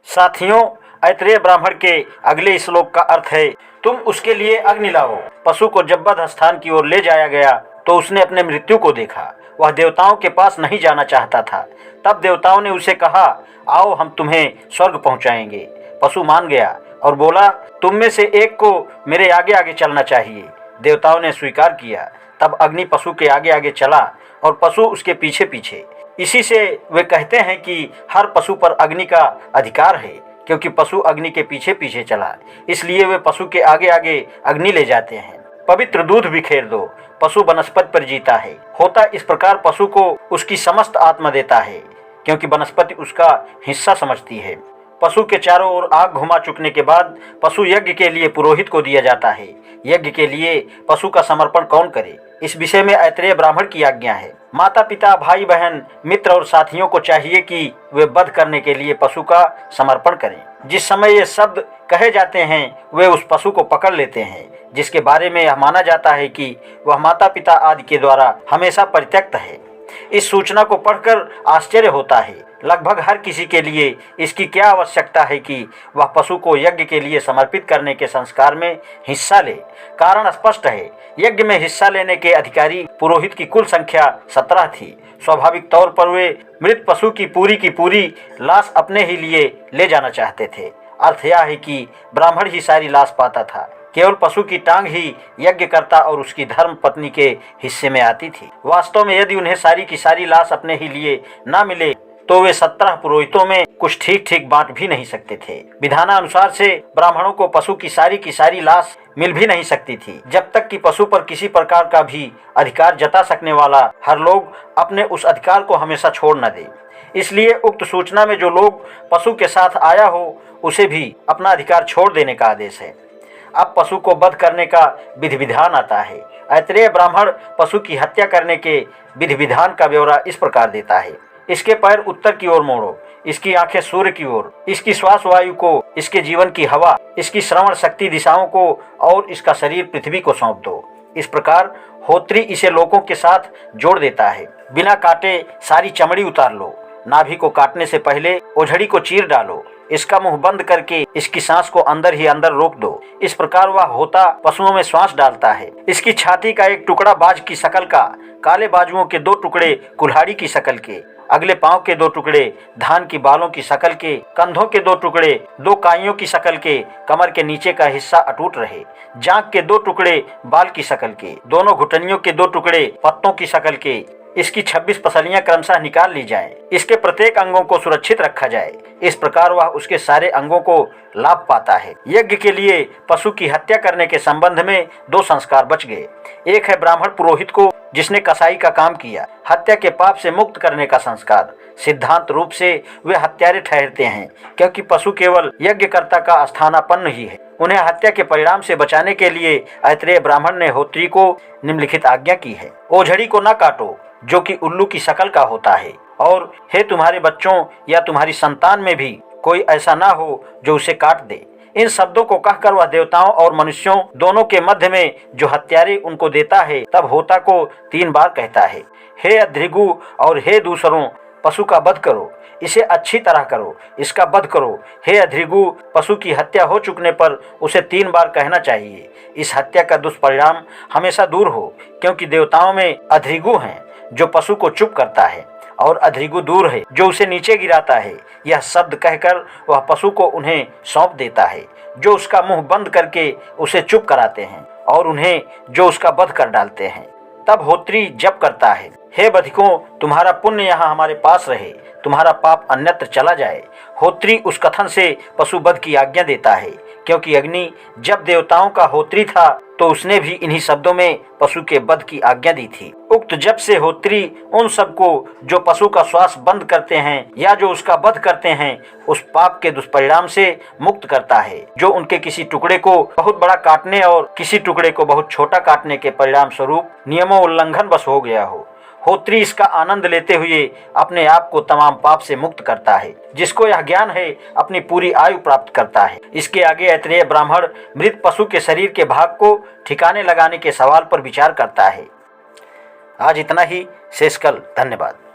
साथियों, ऐतरेय ब्राह्मण के अगले श्लोक का अर्थ है, तुम उसके लिए अग्नि लाओ। पशु को जब बद्ध स्थान की ओर ले जाया गया तो उसने अपने मृत्यु को देखा। वह देवताओं के पास नहीं जाना चाहता था। तब देवताओं ने उसे कहा, आओ हम तुम्हें स्वर्ग पहुंचाएंगे। पशु मान गया और बोला, तुम में से एक को मेरे आगे आगे चलना चाहिए। देवताओं ने स्वीकार किया। तब अग्नि पशु के आगे आगे चला और पशु उसके पीछे पीछे। इसी से वे कहते हैं कि हर पशु पर अग्नि का अधिकार है, क्योंकि पशु अग्नि के पीछे पीछे चला, इसलिए वे पशु के आगे आगे अग्नि ले जाते हैं। पवित्र दूध बिखेर दो, पशु वनस्पति पर जीता है। होता इस प्रकार पशु को उसकी समस्त आत्मा देता है, क्योंकि वनस्पति उसका हिस्सा समझती है। पशु के चारों ओर आग घुमा चुकने के बाद पशु यज्ञ के लिए पुरोहित को दिया जाता है। यज्ञ के लिए पशु का समर्पण कौन करे, इस विषय में ऐतरेय ब्राह्मण की आज्ञा है। माता पिता, भाई बहन, मित्र और साथियों को चाहिए कि वे वध करने के लिए पशु का समर्पण करें। जिस समय ये शब्द कहे जाते हैं वे उस पशु को पकड़ लेते हैं, जिसके बारे में यह माना जाता है कि वह माता पिता आदि के द्वारा हमेशा परित्यक्त है। इस सूचना को पढ़कर आश्चर्य होता है। लगभग हर किसी के लिए इसकी क्या आवश्यकता है कि वह पशु को यज्ञ के लिए समर्पित करने के संस्कार में हिस्सा ले। कारण स्पष्ट है, यज्ञ में हिस्सा लेने के अधिकारी पुरोहित की कुल संख्या 17 थी। स्वाभाविक तौर पर वे मृत पशु की पूरी लाश अपने ही लिए ले जाना चाहते थे। अर्थ यह है कि ब्राह्मण ही सारी लाश पाता था, केवल पशु की टांग ही यज्ञकर्ता और उसकी धर्म पत्नी के हिस्से में आती थी। वास्तव में यदि उन्हें सारी की सारी लाश अपने ही लिए न मिले तो वे 17 पुरोहितों में कुछ ठीक ठीक बांट भी नहीं सकते थे। विधानानुसार से ब्राह्मणों को पशु की सारी लाश मिल भी नहीं सकती थी, जब तक कि पशु पर किसी प्रकार का भी अधिकार जता सकने वाला हर लोग अपने उस अधिकार को हमेशा छोड़ न दे। इसलिए उक्त सूचना में जो लोग पशु के साथ आया हो उसे भी अपना अधिकार छोड़ देने का आदेश है। अब पशु को वध करने का विधि विधान आता है। ऐतरेय ब्राह्मण पशु की हत्या करने के विधि विधान का ब्यौरा इस प्रकार देता है। इसके पैर उत्तर की ओर मोड़ो, इसकी आंखें सूर्य की ओर, इसकी श्वास वायु को, इसके जीवन की हवा, इसकी श्रवण शक्ति दिशाओं को और इसका शरीर पृथ्वी को सौंप दो। इस प्रकार होत्री इसे लोगों के साथ जोड़ देता है। बिना काटे सारी चमड़ी उतार लो। नाभि को काटने से पहले ओझड़ी को चीर डालो। इसका मुंह बंद करके इसकी सांस को अंदर ही अंदर रोक दो। इस प्रकार वह होता पशुओं में श्वास डालता है। इसकी छाती का एक टुकड़ा बाज की शकल का, काले बाजुओं के 2 टुकड़े कुल्हाड़ी की शकल के, अगले पांव के 2 टुकड़े धान की बालों की शकल के, कंधों के 2 टुकड़े 2 काइयों की शकल के, कमर के नीचे का हिस्सा अटूट रहे, जांघ के 2 टुकड़े बाल की शकल के, दोनों घुटनियों के 2 टुकड़े पत्तों की शकल के। इसकी 26 पसलियां क्रमशः निकाल ली जाएं। इसके प्रत्येक अंगों को सुरक्षित रखा जाए। इस प्रकार वह उसके सारे अंगों को लाभ पाता है। यज्ञ के लिए पशु की हत्या करने के संबंध में 2 संस्कार बच गए। एक है ब्राह्मण पुरोहित को जिसने कसाई का काम किया, हत्या के पाप से मुक्त करने का संस्कार। सिद्धांत रूप से वे हत्यारे ठहरते हैं, क्योंकि पशु केवल यज्ञकर्ता का स्थानापन्न ही है। उन्हें हत्या के परिणाम से बचाने के लिए ऐतरेय ब्राह्मण ने होत्री को निम्नलिखित आज्ञा की है। ओझड़ी को न काटो, जो कि उल्लू की शकल का होता है, और हे तुम्हारे बच्चों या तुम्हारी संतान में भी कोई ऐसा ना हो जो उसे काट दे। इन शब्दों को कहकर वह देवताओं और मनुष्यों दोनों के मध्य में जो हत्यारे उनको देता है, तब होता को 3 बार कहता है, हे अध्रिगु और हे दूसरों, पशु का वध करो, इसे अच्छी तरह करो, इसका वध करो। हे अध्रिगु, पशु की हत्या हो चुकने पर उसे 3 बार कहना चाहिए। इस हत्या का दुष्परिणाम हमेशा दूर हो, क्योंकि देवताओं में अध्रिगु हैं जो पशु को चुप करता है, और अध्रिगु दूर है जो उसे नीचे गिराता है। यह शब्द कहकर वह पशु को उन्हें सौंप देता है, जो उसका मुंह बंद करके उसे चुप कराते हैं, और उन्हें जो उसका वध कर डालते हैं। तब होत्री जप करता है, हे बधिकों, तुम्हारा पुण्य यहाँ हमारे पास रहे, तुम्हारा पाप अन्यत्र चला जाए। होत्री उस कथन से पशु वध की आज्ञा देता है, क्योंकि अग्नि जब देवताओं का होत्री था तो उसने भी इन्हीं शब्दों में पशु के वध की आज्ञा दी थी। उक्त जप से होत्री उन सबको जो पशु का श्वास बंद करते हैं या जो उसका वध करते हैं, उस पाप के दुष्परिणाम से मुक्त करता है, जो उनके किसी टुकड़े को बहुत बड़ा काटने और किसी टुकड़े को बहुत छोटा काटने के परिणाम स्वरूप नियमों उल्लंघन बस हो गया हो। होत्री इसका आनंद लेते हुए अपने आप को तमाम पाप से मुक्त करता है। जिसको यह ज्ञान है अपनी पूरी आयु प्राप्त करता है। इसके आगे ऐतरेय ब्राह्मण मृत पशु के शरीर के भाग को ठिकाने लगाने के सवाल पर विचार करता है। आज इतना ही, शेष कल। धन्यवाद।